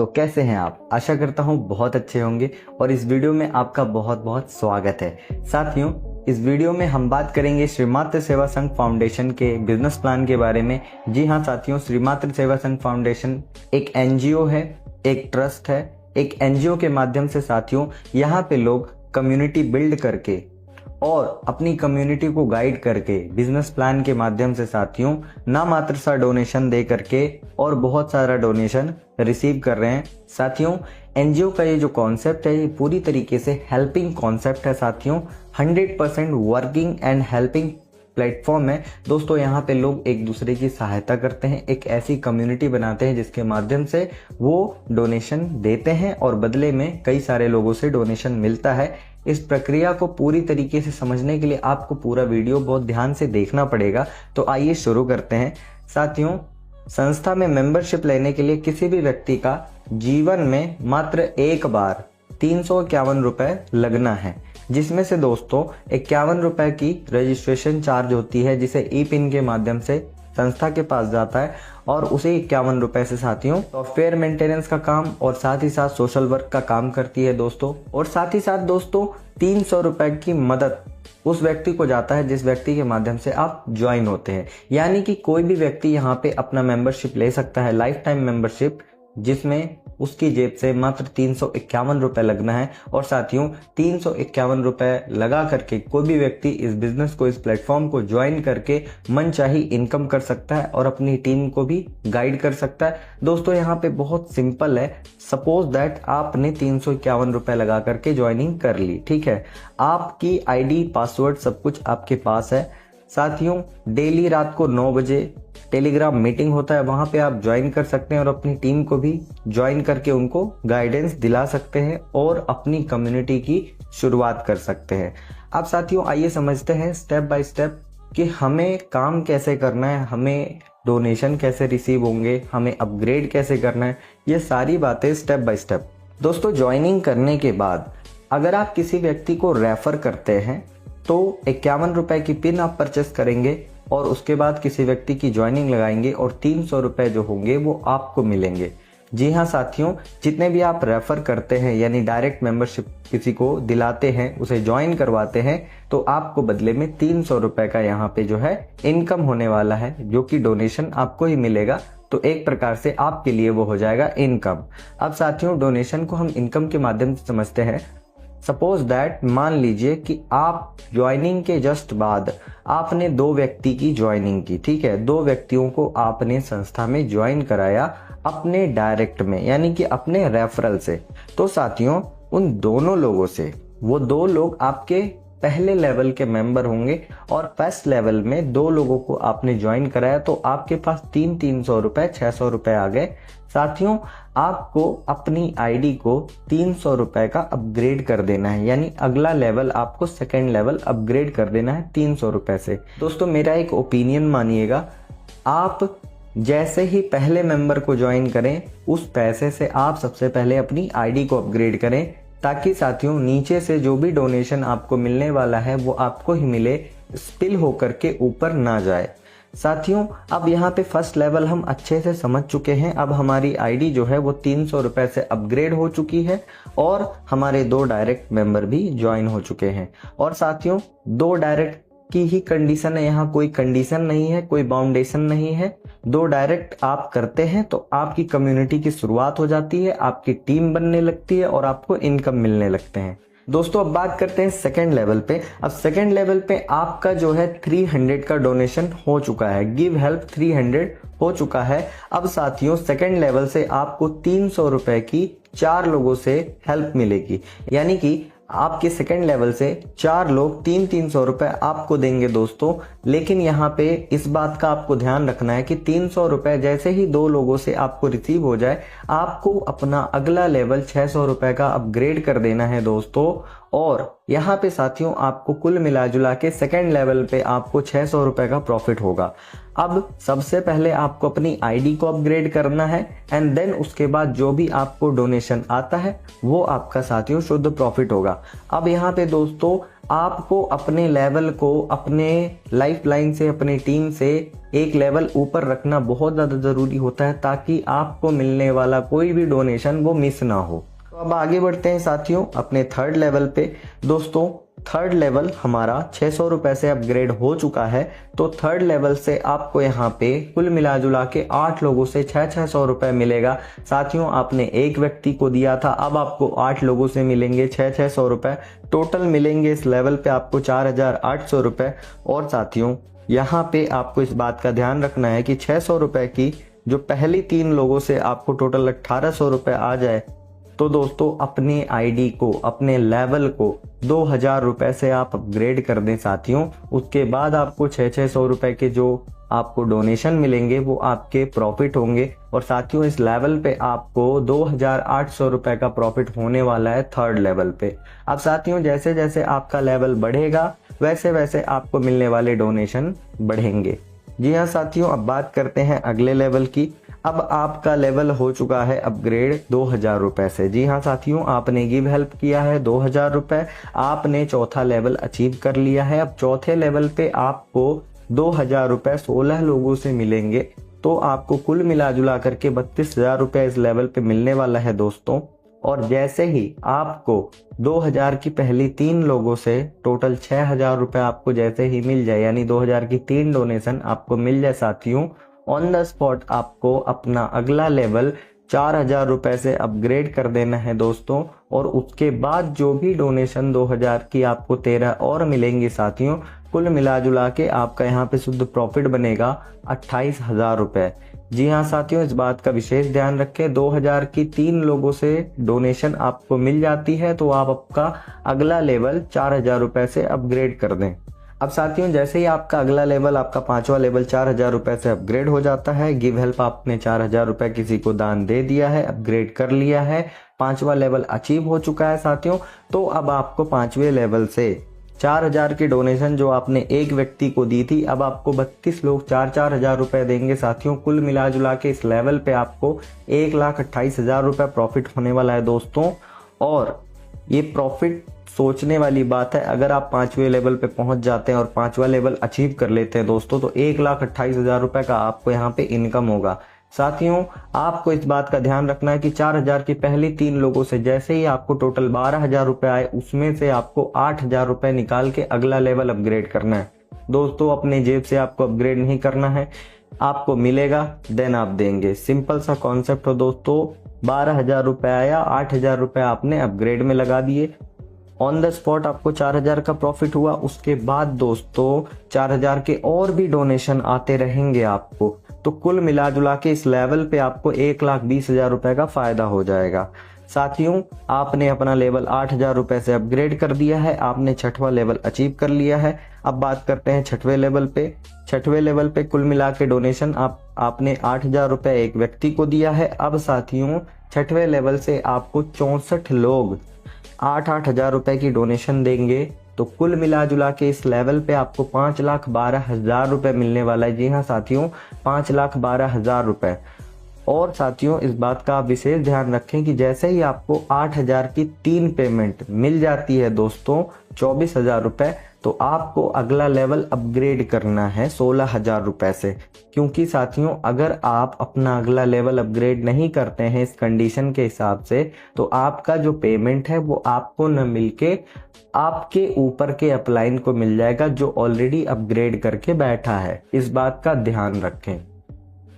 तो कैसे हैं आप? आशा करता हूँ बहुत अच्छे होंगे और इस वीडियो में आपका बहुत बहुत स्वागत है। साथियों, इस वीडियो में हम बात करेंगे श्रीमात्र सेवा संघ फाउंडेशन के बिजनेस प्लान के बारे में। जी हाँ साथियों, श्रीमात्र सेवा संघ फाउंडेशन एक एनजीओ है, एक ट्रस्ट है। एक एनजीओ के माध्यम से साथियों यहाँ पे लोग कम्युनिटी बिल्ड करके और अपनी कम्युनिटी को गाइड करके बिजनेस प्लान के माध्यम से साथियों ना मात्र सा डोनेशन दे करके और बहुत सारा डोनेशन रिसीव कर रहे हैं। साथियों, एनजीओ का ये जो कॉन्सेप्ट है ये पूरी तरीके से हेल्पिंग कॉन्सेप्ट है साथियों। 100% वर्किंग एंड हेल्पिंग प्लेटफॉर्म है दोस्तों। यहाँ पे लोग एक दूसरे की सहायता करते हैं, एक ऐसी कम्युनिटी बनाते हैं जिसके माध्यम से वो डोनेशन देते हैं और बदले में कई सारे लोगों से डोनेशन मिलता है। इस प्रक्रिया को पूरी तरीके से समझने के लिए आपको पूरा वीडियो बहुत ध्यान से देखना पड़ेगा। तो आइए शुरू करते हैं। साथियों, संस्था में मेंबरशिप लेने के लिए किसी भी व्यक्ति का जीवन में मात्र एक बार 351 रुपए लगना है, जिसमें से दोस्तों 51 रुपए की रजिस्ट्रेशन चार्ज होती है जिसे ई पिन के माध्यम से संस्था के पास जाता है और उसे 51 रुपए से साथियों सॉफ्टवेयर मेंटेनेंस का काम और साथ ही साथ सोशल वर्क का काम करती है दोस्तों। और साथ ही साथ दोस्तों 300 रुपए की मदद उस व्यक्ति को जाता है जिस व्यक्ति के माध्यम से आप ज्वाइन होते हैं। यानी कि कोई भी व्यक्ति यहाँ पे अपना मेंबरशिप ले सकता है, लाइफ टाइम मेंबरशिप, जिसमें उसकी जेब से मात्र 351 रुपए लगना है। और साथियों 351 रुपए लगा करके कोई भी व्यक्ति इस बिजनेस को, इस प्लेटफॉर्म को ज्वाइन करके मनचाही इनकम कर सकता है और अपनी टीम को भी गाइड कर सकता है। दोस्तों यहाँ पे बहुत सिंपल है। सपोज दैट आपने 351 रुपए लगा करके ज्वाइनिंग कर ली, ठीक है, आपकी आईडी पासवर्ड सब कुछ आपके पास है। साथियों डेली रात को 9 बजे टेलीग्राम मीटिंग होता है, वहां पे आप ज्वाइन कर सकते हैं और अपनी टीम को भी ज्वाइन करके उनको गाइडेंस दिला सकते हैं और अपनी कम्युनिटी की शुरुआत कर सकते हैं। अब साथियों आइए समझते हैं स्टेप बाय स्टेप कि हमें काम कैसे करना है, हमें डोनेशन कैसे रिसीव होंगे, हमें अपग्रेड कैसे करना है, ये सारी बातें स्टेप बाय स्टेप। दोस्तों ज्वाइनिंग करने के बाद अगर आप किसी व्यक्ति को रेफर करते हैं तो 51 रुपए की पिन आप परचेस करेंगे और उसके बाद किसी व्यक्ति की ज्वाइनिंग लगाएंगे और 300 रुपए जो होंगे वो आपको मिलेंगे। जी हाँ साथियों, जितने भी आप रेफर करते हैं यानी डायरेक्ट मेंबरशिप किसी को दिलाते हैं, उसे ज्वाइन करवाते हैं, तो आपको बदले में 300 रुपए का यहाँ पे जो है इनकम होने वाला है, जो कि डोनेशन आपको ही मिलेगा। तो एक प्रकार से आपके लिए वो हो जाएगा इनकम। अब साथियों डोनेशन को हम इनकम के माध्यम से समझते हैं। सपोज दैट मान लीजिए कि आप ज्वाइनिंग के जस्ट बाद आपने 2 व्यक्ति की ज्वाइनिंग की, ठीक है, 2 व्यक्तियों को आपने संस्था में ज्वाइन कराया अपने डायरेक्ट में यानी कि अपने रेफरल से। तो साथियों उन दोनों लोगों से वो 2 लोग आपके पहले लेवल के मेंबर होंगे और फर्स्ट लेवल में 2 लोगों को आपने ज्वाइन कराया तो आपके पास 300 रुपए 600 रुपए आ गए। साथियों आपको अपनी आईडी को 300 रुपए का अपग्रेड कर देना है, यानी अगला लेवल आपको सेकंड लेवल अपग्रेड कर देना है 300 रुपए से। दोस्तों मेरा एक ओपिनियन मानिएगा, आप जैसे ही पहले मेंबर को ज्वाइन करें उस पैसे से आप सबसे पहले अपनी आईडी को अपग्रेड करें, ताकि साथियों नीचे से जो भी डोनेशन आपको मिलने वाला है वो आपको ही मिले, स्पिल होकर के ऊपर ना जाए। साथियों अब यहाँ पे फर्स्ट लेवल हम अच्छे से समझ चुके हैं। अब हमारी आईडी जो है वो 300 रुपए से अपग्रेड हो चुकी है और हमारे 2 डायरेक्ट मेंबर भी ज्वाइन हो चुके हैं। और साथियों 2 डायरेक्ट की ही कंडीशन है, यहाँ कोई कंडीशन नहीं है, कोई बाउंडेशन नहीं है। 2 डायरेक्ट आप करते हैं तो आपकी कम्युनिटी की शुरुआत हो जाती है, आपकी टीम बनने लगती है और आपको इनकम मिलने लगते हैं। दोस्तों अब बात करते हैं सेकंड लेवल पे। अब सेकंड लेवल पे आपका जो है 300 का डोनेशन हो चुका है, गिव हेल्प 300 हो चुका है। अब साथियों सेकंड लेवल से आपको 300 रुपए की 4 लोगों से हेल्प मिलेगी, यानी कि आपके सेकंड लेवल से 4 लोग 300 रुपए आपको देंगे दोस्तों। लेकिन यहाँ पे इस बात का आपको ध्यान रखना है कि 300 रुपए जैसे ही 2 लोगों से आपको रिसीव हो जाए आपको अपना अगला लेवल 600 रुपए का अपग्रेड कर देना है दोस्तों। और यहाँ पे साथियों आपको कुल मिला जुला के सेकंड लेवल पे आपको 600 रुपए का प्रॉफिट होगा। अब सबसे पहले आपको अपनी आईडी को अपग्रेड करना है एंड देन उसके बाद जो भी आपको डोनेशन आता है वो आपका साथियों शुद्ध प्रॉफिट होगा। अब यहाँ पे दोस्तों आपको अपने लेवल को अपने लाइफ लाइन से, अपनी टीम से एक लेवल ऊपर रखना बहुत ज़्यादा ज़रूरी होता है, ताकि आपको मिलने वाला कोई भी डोनेशन वो मिस ना हो। तो अब आगे बढ़ते हैं साथियों अपने थर्ड लेवल पे। दोस्तों थर्ड लेवल हमारा 600 रुपये से अपग्रेड हो चुका है। तो थर्ड लेवल से आपको यहाँ पे कुल मिला जुला के 8 लोगों से 600 रुपये मिलेगा। साथियों आपने एक व्यक्ति को दिया था, अब आपको 8 लोगों से मिलेंगे 600 रुपये। टोटल मिलेंगे इस लेवल पे आपको 4800 रुपये। और साथियों यहाँ पे आपको इस बात का ध्यान रखना है कि 600 रुपये की जो पहली 3 लोगों से आपको टोटल 1800 रुपये आ जाए, तो दोस्तों अपने आईडी को, अपने लेवल को 2000 रुपये से आप अपग्रेड कर दें साथियों। उसके बाद आपको 600 रुपये के जो आपको डोनेशन मिलेंगे वो आपके प्रॉफिट होंगे। और साथियों इस लेवल पे आपको 2800 रुपये का प्रॉफिट होने वाला है थर्ड लेवल पे। अब साथियों जैसे जैसे आपका लेवल बढ़ेगा वैसे वैसे आपको मिलने वाले डोनेशन बढ़ेंगे। जी हाँ साथियों, अब बात करते हैं अगले लेवल की। अब आपका लेवल हो चुका है अपग्रेड 2000 रुपये से। जी हाँ साथियों, आपने गिव हेल्प किया है 2000 रुपये, आपने चौथा लेवल अचीव कर लिया है। अब चौथे लेवल पे आपको 2000 रुपये 16 लोगों से मिलेंगे, तो आपको कुल मिला जुला करके 32,000 रुपये इस लेवल पे मिलने वाला है दोस्तों। और जैसे ही आपको 2000 की पहली 3 लोगों से टोटल 6000 रुपये आपको जैसे ही मिल जाए, यानी 2000 की 3 डोनेशन आपको मिल जाए साथियों, ऑन द स्पॉट आपको अपना अगला लेवल 4000 रुपये से अपग्रेड कर देना है दोस्तों। और उसके बाद जो भी डोनेशन 2000 की आपको 13 और मिलेंगी साथियों, कुल मिला जुला के आपका यहाँ पे शुद्ध प्रॉफिट बनेगा 28,000 रुपये। जी हाँ साथियों, इस बात का विशेष ध्यान रखें, 2000 की 3 लोगों से डोनेशन आपको मिल जाती है तो आप आपका अगला लेवल 4000 रुपये से अपग्रेड कर दें। अब साथियों जैसे ही आपका अगला लेवल, आपका 5वां लेवल 4000 रुपये से अपग्रेड हो जाता है, गिव हेल्प आपने 4000 रुपये किसी को दान दे दिया है, अपग्रेड कर लिया है, 5वां लेवल अचीव हो चुका है साथियों। तो अब आपको 5वें लेवल से 4000 की डोनेशन जो आपने एक व्यक्ति को दी थी, अब आपको 32 लोग 4-4 हजार रुपये देंगे साथियों। कुल मिला जुला के इस लेवल पे आपको 1,28,000 रुपये प्रॉफिट होने वाला है दोस्तों। और ये प्रॉफिट सोचने वाली बात है, अगर आप 5वें लेवल पे पहुंच जाते हैं और 5वां लेवल अचीव कर लेते हैं दोस्तों, तो 1,28,000 रुपये का आपको यहाँ पे इनकम होगा। साथियों आपको इस बात का ध्यान रखना है कि 4000 की पहली 3 लोगों से जैसे ही आपको टोटल 12,000 रुपये आए, उसमें से आपको 8,000 रुपये निकाल के अगला लेवल अपग्रेड करना है दोस्तों। अपने जेब से आपको अपग्रेड नहीं करना है, आपको मिलेगा देन आप देंगे। सिंपल सा कॉन्सेप्ट हो दोस्तों। 12,000 रुपये आया, 8,000 रुपये आपने अपग्रेड में लगा दिए, ऑन द स्पॉट आपको 4000 का प्रॉफिट हुआ। उसके बाद दोस्तों 4000 के और भी डोनेशन आते रहेंगे आपको, तो कुल मिला जुला के इस लेवल पे आपको 1,20,000 रुपये का फायदा हो जाएगा। साथियों आपने अपना लेवल 8,000 रुपये से अपग्रेड कर दिया है, आपने 6वां लेवल अचीव कर लिया है। अब बात करते हैं 6वें लेवल पे। 6वें लेवल पे कुल मिला के डोनेशन आपने 8,000 रुपये एक व्यक्ति को दिया है। अब साथियों 6वें लेवल से आपको 64 लोग 8-8 हजार रुपये की डोनेशन देंगे, तो कुल मिला जुला के इस लेवल पे आपको 5,12,000 रुपये मिलने वाला है। जी हाँ साथियों, 5,12,000 रुपये। और साथियों इस बात का आप विशेष ध्यान रखें कि जैसे ही आपको 8,000 की 3 पेमेंट मिल जाती है दोस्तों 24,000 रुपये, तो आपको अगला लेवल अपग्रेड करना है 16,000 रुपये से। क्योंकि साथियों अगर आप अपना अगला लेवल अपग्रेड नहीं करते हैं इस कंडीशन के हिसाब से, तो आपका जो पेमेंट है वो आपको न मिलके आपके ऊपर के अपलाइन को मिल जाएगा जो ऑलरेडी अपग्रेड करके बैठा है। इस बात का ध्यान रखें।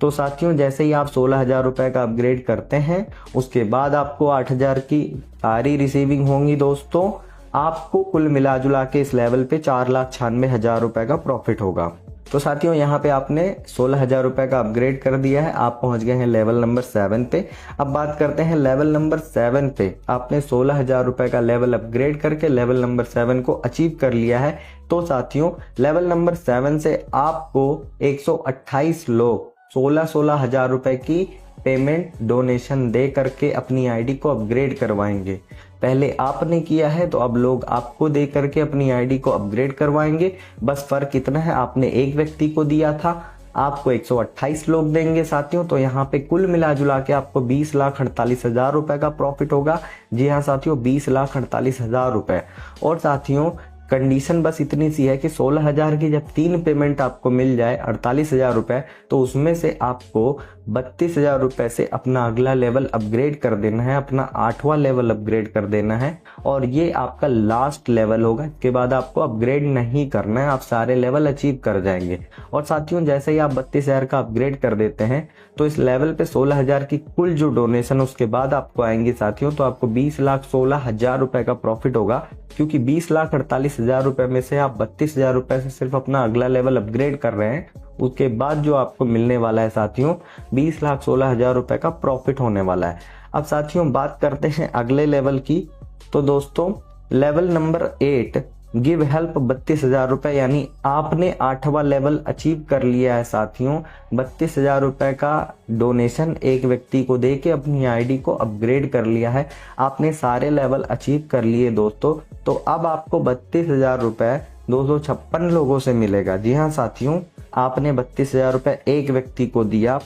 तो साथियों जैसे ही आप 16,000 रुपये का अपग्रेड करते हैं, उसके बाद आपको 8,000 की सारी रिसीविंग होंगी दोस्तों। आपको कुल मिला जुला के इस लेवल पे 4,96,000 रुपये का प्रॉफिट होगा। तो साथियों यहाँ पे आपने 16,000 रुपये का अपग्रेड कर दिया है, आप पहुंच गए हैं लेवल नंबर 7 पे। अब बात करते हैं लेवल नंबर 7 पे। आपने 16,000 रुपये का लेवल अपग्रेड करके लेवल नंबर 7 को अचीव कर लिया है। तो साथियों लेवल नंबर 7 से आपको 128 लोग 16,000 रुपये की पेमेंट डोनेशन दे करके अपनी आईडी को अपग्रेड करवाएंगे। पहले आपने किया है तो अब लोग आपको दे करके अपनी आईडी को अपग्रेड करवाएंगे। बस फर्क इतना है, आपने एक व्यक्ति को दिया था, आपको 128 लोग देंगे साथियों। तो यहाँ पे कुल मिला जुला के आपको 20,48,000 रुपये का प्रॉफिट होगा। जी हाँ साथियों, 20,48,000 रुपये। और साथियों कंडीशन बस इतनी सी है कि 16,000 की जब 3 पेमेंट आपको मिल जाए 48,000 रुपए, तो उसमें से आपको 32,000 रुपए से अपना अगला लेवल अपग्रेड कर देना है, अपना 8वां लेवल अपग्रेड कर देना है और ये आपका लास्ट लेवल होगा। इसके बाद आपको अपग्रेड नहीं करना है, आप सारे लेवल अचीव कर जाएंगे। और साथियों जैसे ही आप 32,000 का अपग्रेड कर देते हैं तो इस लेवल पे 16,000 की कुल जो डोनेशन उसके बाद आपको आएंगी साथियों, तो आपको 20,16,000 रुपए का प्रॉफिट होगा, क्योंकि 20,48,000 रुपए में से आप 32,000 रुपए से सिर्फ अपना अगला लेवल अपग्रेड कर रहे हैं। उसके बाद जो आपको मिलने वाला है साथियों 20,16,000 रुपए का प्रॉफिट होने वाला है। अब साथियों बात करते हैं अगले लेवल की। तो दोस्तों लेवल नंबर 8 गिव हेल्प 32,000 रुपए, यानी आपने 8वां लेवल अचीव कर लिया है साथियों। 32,000 रुपए का डोनेशन एक व्यक्ति को दे के अपनी आईडी को अपग्रेड कर लिया है, आपने सारे लेवल अचीव कर लिए दोस्तों। तो अब आपको 32,000 रुपए 256 लोगों से मिलेगा। जी हाँ साथियों, आपने 32,000 रुपए एक व्यक्ति को दिया,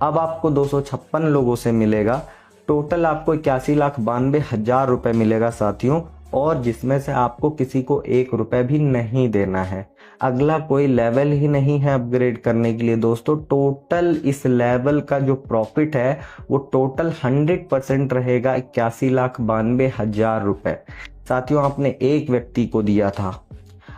अब आपको 256 लोगों से मिलेगा। टोटल आपको 81,92,000 रुपए मिलेगा साथियों, और जिसमें से आपको किसी को 1 रुपए भी नहीं देना है। अगला कोई लेवल ही नहीं है अपग्रेड करने के लिए दोस्तों। टोटल इस लेवल का जो प्रॉफिट है वो टोटल 100% रहेगा 81,92,000 रुपए। साथियों आपने एक व्यक्ति को दिया था,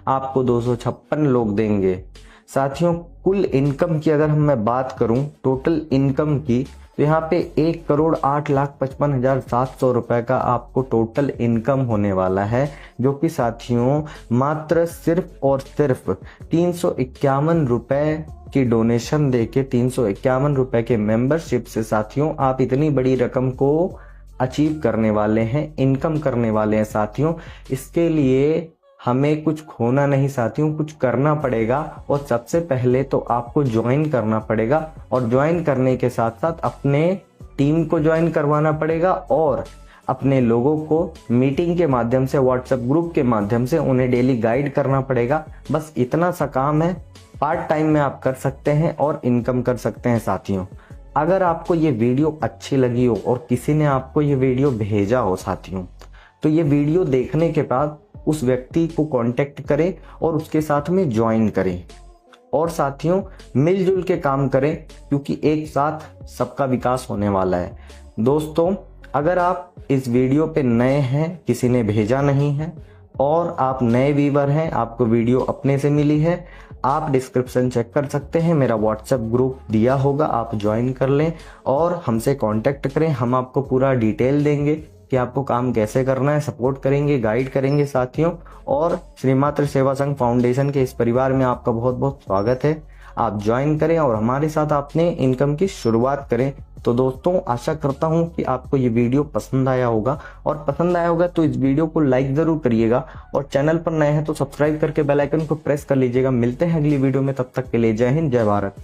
आपको 256 लोग देंगे। साथियों कुल इनकम की अगर मैं बात करूं, टोटल इनकम की, तो यहाँ पे 1,08,55,700 रुपए का आपको टोटल इनकम होने वाला है, जो कि साथियों मात्र सिर्फ और सिर्फ 351 रुपए की डोनेशन देके 351 रुपए के मेंबरशिप से साथियों आप इतनी बड़ी रकम को अचीव करने वाले हैं, इनकम करने वाले हैं साथियों। इसके लिए हमें कुछ खोना नहीं साथियों, कुछ करना पड़ेगा। और सबसे पहले तो आपको ज्वाइन करना पड़ेगा, और ज्वाइन करने के साथ साथ अपने टीम को ज्वाइन करवाना पड़ेगा और अपने लोगों को मीटिंग के माध्यम से, व्हाट्सएप ग्रुप के माध्यम से उन्हें डेली गाइड करना पड़ेगा। बस इतना सा काम है, पार्ट टाइम में आप कर सकते हैं और इनकम कर सकते हैं साथियों। अगर आपको ये वीडियो अच्छी लगी हो और किसी ने आपको ये वीडियो भेजा हो साथियों, तो ये वीडियो देखने के बाद उस व्यक्ति को कांटेक्ट करें और उसके साथ में ज्वाइन करें। और साथियों मिलजुल के काम करें, क्योंकि एक साथ सबका विकास होने वाला है। दोस्तों अगर आप इस वीडियो पे नए हैं, किसी ने भेजा नहीं है और आप नए व्यूअर हैं, आपको वीडियो अपने से मिली है, आप डिस्क्रिप्शन चेक कर सकते हैं, मेरा व्हाट्सएप ग्रुप दिया होगा, आप ज्वाइन कर लें और हमसे कांटेक्ट करें। हम आपको पूरा डिटेल देंगे कि आपको काम कैसे करना है, सपोर्ट करेंगे, गाइड करेंगे साथियों। और श्रीमात्र सेवा संघ फाउंडेशन के इस परिवार में आपका बहुत बहुत स्वागत है। आप ज्वाइन करें और हमारे साथ अपने इनकम की शुरुआत करें। तो दोस्तों आशा करता हूं कि आपको ये वीडियो पसंद आया होगा, और पसंद आया होगा तो इस वीडियो को लाइक जरूर करिएगा, और चैनल पर नए हैं तो सब्सक्राइब करके बेल आइकन को प्रेस कर लीजिएगा। मिलते हैं अगली वीडियो में, तब तक के लिए जय हिंद, जय भारत।